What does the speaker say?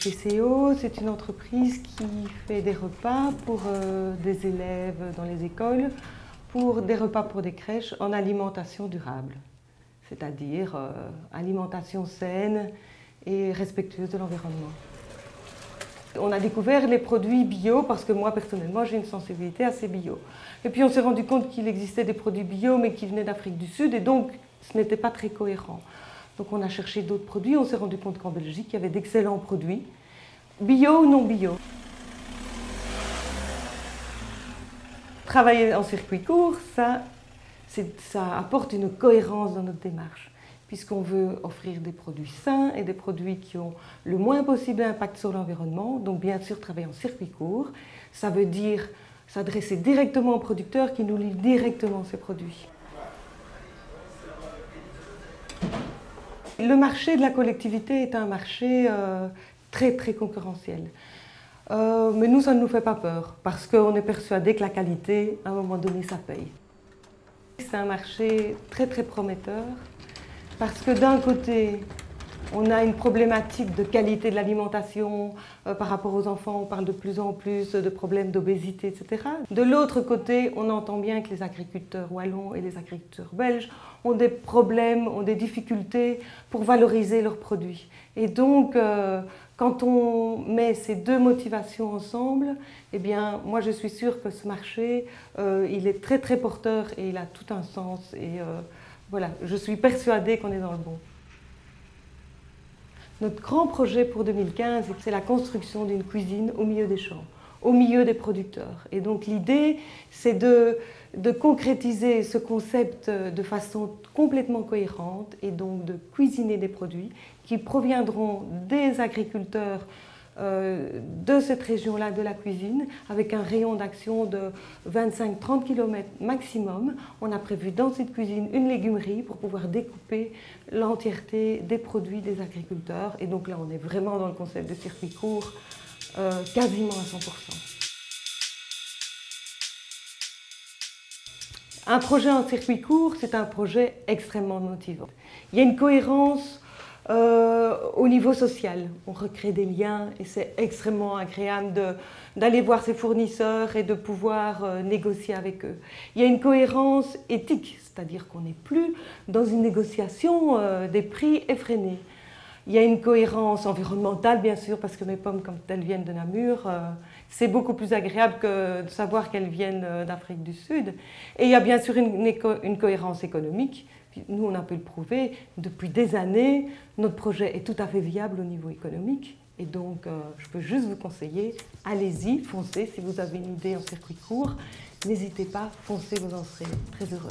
PCO, c'est une entreprise qui fait des repas pour des élèves dans les écoles, pour des repas pour des crèches en alimentation durable, c'est-à-dire alimentation saine et respectueuse de l'environnement. On a découvert les produits bio parce que moi personnellement j'ai une sensibilité assez bio. Et puis on s'est rendu compte qu'il existait des produits bio mais qui venaient d'Afrique du Sud et donc ce n'était pas très cohérent. Donc on a cherché d'autres produits, on s'est rendu compte qu'en Belgique il y avait d'excellents produits, bio ou non bio. Travailler en circuit court, ça apporte une cohérence dans notre démarche, puisqu'on veut offrir des produits sains et des produits qui ont le moins possible d'impact sur l'environnement. Donc bien sûr, travailler en circuit court, ça veut dire s'adresser directement aux producteurs qui nous livrent directement ces produits. Le marché de la collectivité est un marché très concurrentiel. Mais nous, ça ne nous fait pas peur, parce qu'on est persuadé que la qualité, à un moment donné, ça paye. C'est un marché très prometteur, parce que d'un côté, on a une problématique de qualité de l'alimentation par rapport aux enfants, on parle de plus en plus de problèmes d'obésité, etc. De l'autre côté, on entend bien que les agriculteurs wallons et les agriculteurs belges ont des problèmes, ont des difficultés pour valoriser leurs produits. Et donc, quand on met ces deux motivations ensemble, eh bien, moi je suis sûre que ce marché, il est très porteur et il a tout un sens. Et voilà, je suis persuadée qu'on est dans le bon. Notre grand projet pour 2015, c'est la construction d'une cuisine au milieu des champs, au milieu des producteurs. Et donc l'idée, c'est de concrétiser ce concept de façon complètement cohérente et donc de cuisiner des produits qui proviendront des agriculteurs de cette région-là de la cuisine, avec un rayon d'action de 25-30 km maximum. On a prévu dans cette cuisine une légumerie pour pouvoir découper l'entièreté des produits des agriculteurs. Et donc là, on est vraiment dans le concept de circuit court, quasiment à 100%. Un projet en circuit court, c'est un projet extrêmement motivant. Il y a une cohérence au niveau social. On recrée des liens et c'est extrêmement agréable d'aller voir ses fournisseurs et de pouvoir négocier avec eux. Il y a une cohérence éthique, c'est-à-dire qu'on n'est plus dans une négociation des prix effrénés. Il y a une cohérence environnementale, bien sûr, parce que mes pommes, quand elles viennent de Namur, c'est beaucoup plus agréable que de savoir qu'elles viennent d'Afrique du Sud. Et il y a bien sûr une cohérence économique. Nous, on a pu le prouver. Depuis des années, notre projet est tout à fait viable au niveau économique. Et donc, je peux juste vous conseiller, allez-y, foncez. Si vous avez une idée en circuit court, n'hésitez pas, foncez, vous en serez très heureux.